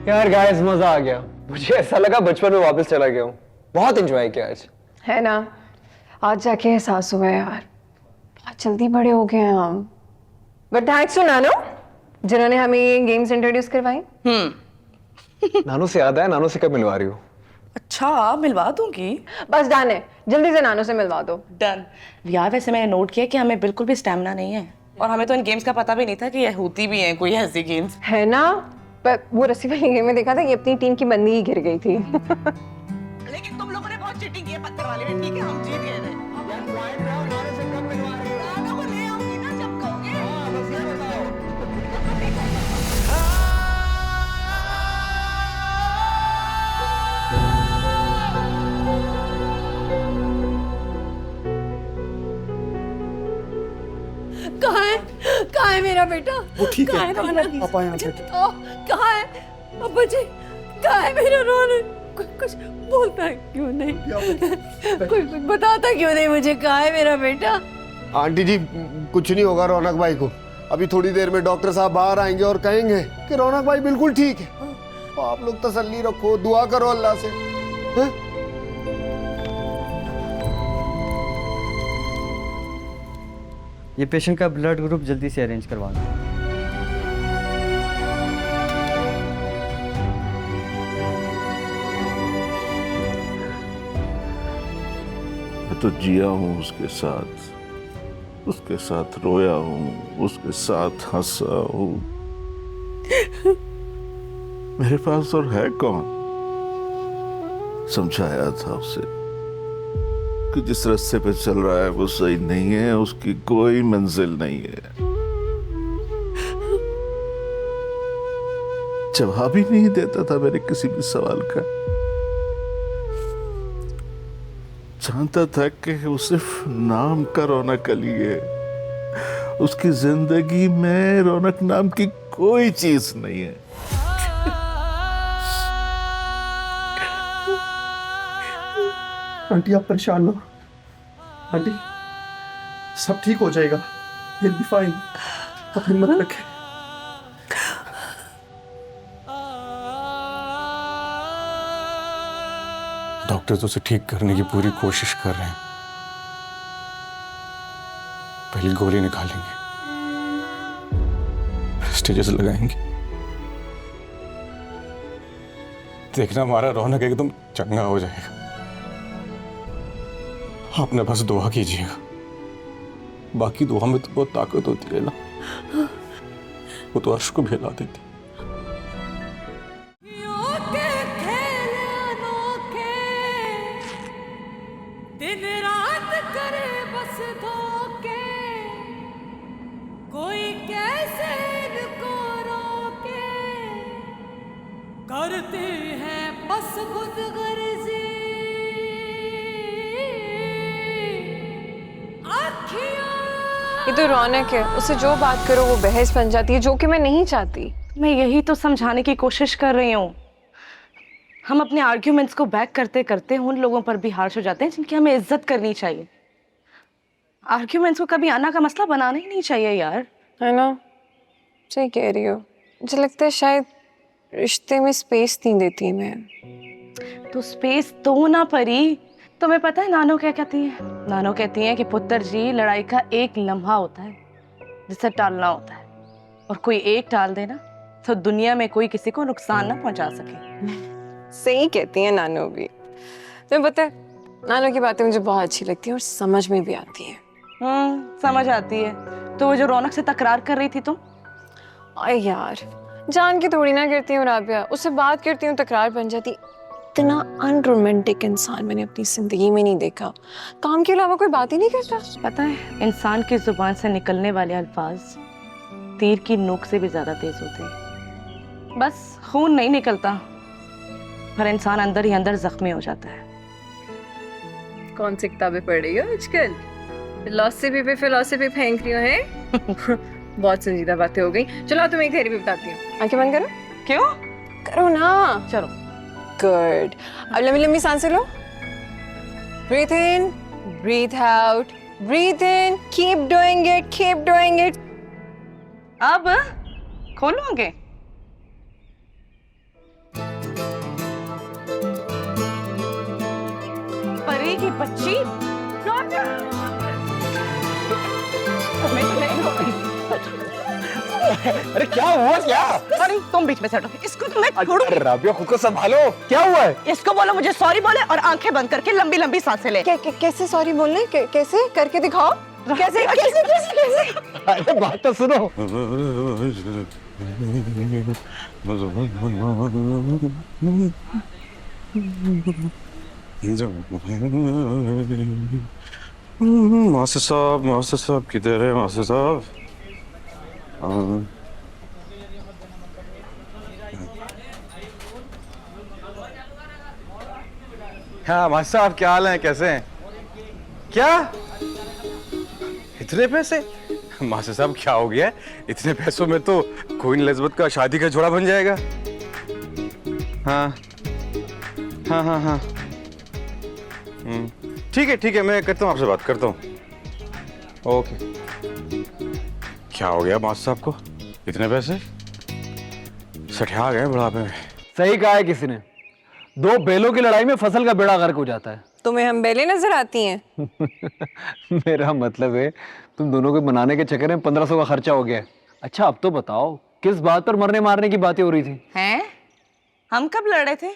यार गाइस मजा आ गया। मुझे ऐसा लगा बचपन में वापस चला गया हूँ। बहुत एंजॉय किया आज। है ना, आज जाके एहसास हुआ यार, बहुत जल्दी बड़े हो गए हैं हम। बट थैंक्स टू नानो जिन्होंने हमें ये गेम्स इंट्रोड्यूस करवाई। नानू से याद है, नानू से कब मिलवा रही हो? अच्छा, मिलवा दूंगी। बस डन है, जल्दी से नानो से मिलवा दो। डन। यार वैसे मैंने नोट किया कि हमें बिल्कुल भी स्टैमिना नहीं है और हमें तो इन गेम्स का पता भी नहीं था कि ये होती भी हैं कोई ऐसी गेम्स। है ना, पर वो रस्सी वाली गेम में देखा था कि अपनी टीम की बंदी ही गिर गई थी। लेकिन तुम लोगों ने बहुत चीटिंग की है पत्थर वाले में। ठीक है, हम जीत गए थे। नाना को ले आऊंगी ना जब कहोगे। कहाँ है मेरा बेटा? वो ठीक कहाँ है। रौनक? पापा यहाँ बैठे। कहाँ है अब्बा जी? कहाँ है मेरा रौनक? कुछ बोलता है क्यों नहीं? कुछ बताता क्यों नहीं मुझे? कहाँ है मेरा बेटा? आंटी जी, कुछ नहीं होगा रौनक भाई को। अभी थोड़ी देर में डॉक्टर साहब बाहर आएंगे और कहेंगे कि रौनक भाई बिल्कुल ठीक है। तो आप लोग तसल्ली रखो, दुआ करो अल्लाह से। हैं? ये पेशेंट का ब्लड ग्रुप जल्दी से अरेंज करवा दो। मैं तो जिया हूँ उसके साथ रोया हूँ, उसके साथ हंसा हूँ। मेरे पास और है कौन? समझाया था उसे कि जिस रास्ते पे चल रहा है वो सही नहीं है, उसकी कोई मंजिल नहीं है। जवाब ही नहीं देता था मेरे किसी भी सवाल का। जानता था कि वो सिर्फ नाम का रौनक अली है, उसकी जिंदगी में रौनक नाम की कोई चीज नहीं है। आंटी आप परेशान ना हो। आंटी सब ठीक हो जाएगा। Will be fine. आप हिम्मत रखें। डॉक्टर तो उसे ठीक करने की पूरी कोशिश कर रहे हैं। पहली गोली निकालेंगे, स्टेजेस लगाएंगे। देखना हमारा रौनक एकदम चंगा हो जाएगा। आपने बस दुआ कीजिएगा। बाकी दुआ में तो बहुत ताकत होती है ना, वो तो अर्श को भी हिला देती। दिन रात करे बस धोखे, कोई कैसे इनको रोके, करते हैं बस खुद गर्जी। ये तो रौनक है, उससे जो बात करो वो बहस बन जाती है, जो कि मैं नहीं चाहती। मैं यही तो समझाने की कोशिश कर रही हूँ। हम अपने आर्ग्यूमेंट्स को बैक करते करते उन लोगों पर भी हार्श हो जाते हैं जिनकी हमें इज्जत करनी चाहिए। आर्ग्यूमेंट्स को कभी आना का मसला बनाना ही नहीं चाहिए यार। है ना, सही कह रही हो। मुझे लगता है शायद रिश्ते में स्पेस नहीं देती मैं। तो स्पेस दो ना परी। तुम्हें पता है नानो क्या कहती है? नानो कहती है कि पुत्र जी, लड़ाई का एक लम्हा होता है जिसे टालना होता है, और कोई एक टाल देना तो दुनिया में कोई किसी को नुकसान ना पहुंचा सके। सही कहती है नानो भी। तुम्हें पता है, नानो की बातें मुझे बहुत अच्छी लगती हैं और समझ में भी आती हैं। समझ आती है। तो वो जो रौनक से तकरार कर रही थी तुम? अरे यार, जान के थोड़ी ना करती हूँ राबिया, उससे बात करती हूँ तकरार बन जाती। इतना अनरोमांटिक इंसान मैंने अपनी जिंदगी में नहीं देखा। काम के अलावा कोई बात ही नहीं करता। पता है, इंसान की जुबान से निकलने वाले अल्फाज तीर की नोक से भी ज्यादा तेज होते हैं। बस खून नहीं निकलता, पर इंसान अंदर ही अंदर जख्मी हो जाता है। कौन सी किताबें पढ़ रही हो आजकल? फिलॉसफी फेंक रही हो है? बहुत संजीदा बातें हो गई। चलो तुम्हें एक थेरेपी बताती हूँ। आंखें बंद करो। क्यों? करो ना। चलो। गुड। अब लंबी लंबी सांसें लो। Breath in, breath out, breath in, keep doing it, keep doing it. अब खोलोगे? बच्ची अरे क्या हुआ क्या? अरे तुम बीच में से हटो, इसको तो मैं छोड़ू। अरे राबिया खुद को संभालो, क्या हुआ है? इसको बोलो मुझे सॉरी बोले और आंखें बंद करके लंबी लंबी सांसें ले। कैसे सॉरी बोलने कैसे करके दिखाओ, कैसे कैसे कैसे कैसे? अरे बात तो सुनो। मास्टर साहब किधर है मास्टर साहब? हाँ मास्टर साहब क्या हाल है, कैसे हैं? क्या इतने पैसे? मास्टर साहब क्या हो गया? इतने पैसों में तो क्वीन एलिजाबेथ का शादी का जोड़ा बन जाएगा। हाँ हाँ हाँ हाँ ठीक है मैं करता हूँ, आपसे बात करता हूँ। ओके। क्या हो गया मास्टर साहब को? इतने पैसे सठिया गए बुढ़ापे में। सही कहा है किसी ने, दो बैलों की लड़ाई में फसल का बेड़ा गर्क हो जाता है। तुम्हें हम बेले नजर आती हैं? मेरा मतलब है तुम दोनों को बनाने के चक्कर में 1500 का खर्चा हो गया है। अच्छा अब तो बताओ किस बात पर मरने मारने की बातें हो रही थी? हैं? हम कब लड़े थे?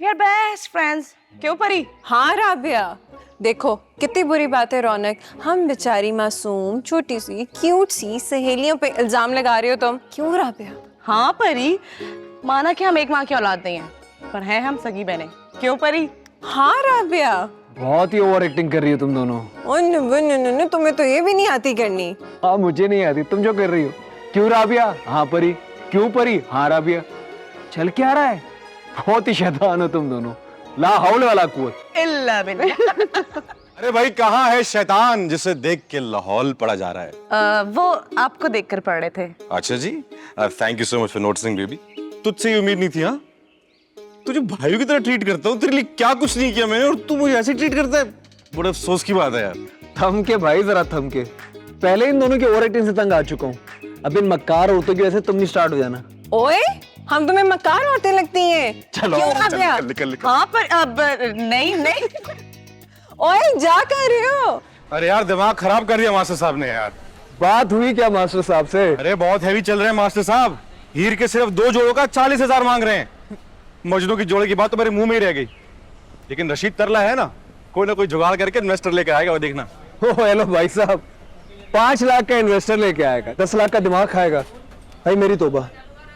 We are best friends। क्यों परी? हाँ राबिया, देखो कितनी बुरी बात है रौनक, हम बेचारी मासूम छोटी सी क्यूट सी सहेलियों पे इल्जाम लगा रही हो तुम। क्यों राबिया? हाँ परी, माना कि हम एक माँ की औलाद नहीं है, पर हैं हम सगी बहनें। क्यों परी? हाँ राबिया। बहुत ही ओवर एक्टिंग कर रही हो तुम दोनों। न, तुम्हें तो ये भी नहीं आती करनी। हाँ मुझे नहीं आती, तुम जो कर रही हो। क्यों राबिया? हाँ परी। क्यों परी? हाँ राबिया। चल क्या आ रहा है? बहुत ही शैतान हो तुम दोनों, ला हौल वाला कुव्वत इल्ला बिल्लाह। अरे भाई कहाँ है शैतान जिसे देख के लाहौल पड़ा जा रहा है? वो आपको देखकर पढ़ रहे थे। अच्छा जी, thank you so much for noticing baby. तुझसे ये उम्मीद नहीं थी। हाँ तुझे भाइयों की तरह ट्रीट करता हूँ, तेरे लिए क्या कुछ नहीं किया मैंने और तू मुझे ऐसे ट्रीट करता है। बड़े अफसोस की बात है यार। थम के भाई, जरा थम के। पहले इन दोनों की ओवर एक्टिंग से तंग आ चुका हूँ, अब इन मक्कार औरतों की वजह से तुम नहीं स्टार्ट हो जाना। ओए हम तुम्हें मक्कार औरतें लगती हैं? चलो क्यों राबिया? निकल। हाँ पर अब नहीं। ओए जा कर रहे हो? अरे यार दिमाग खराब कर दिया मास्टर साहब ने यार। बात हुई क्या मास्टर साहब से? अरे बहुत हैवी चल रहे हैं मास्टर साहब, हीर के सिर्फ 2 जोड़ों का 40,000 मांग रहे हैं। मजनू की जोड़े की बात तो मेरे मुंह में ही रह गई, लेकिन रशीद तरला है ना, कोई ना कोई जुगाड़ करके इन्वेस्टर लेकर आएगा, वो देखना। ओ हेलो भाई साहब, 5 लाख का इन्वेस्टर लेके आएगा, 10 लाख का दिमाग खाएगा। भाई मेरी तौबा,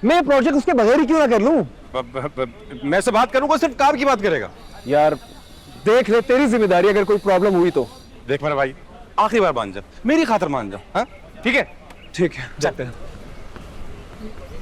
मैं प्रोजेक्ट उसके बगैर ही क्यों ना कर लूं? मैं से बात करूंगा, सिर्फ काम की बात करेगा। यार देख ले, तेरी जिम्मेदारी, अगर कोई प्रॉब्लम हुई तो। देख मेरे भाई, आखिरी बार मान जा, मेरी खातिर मान जा। हाँ ठीक है ठीक है, जाते हैं।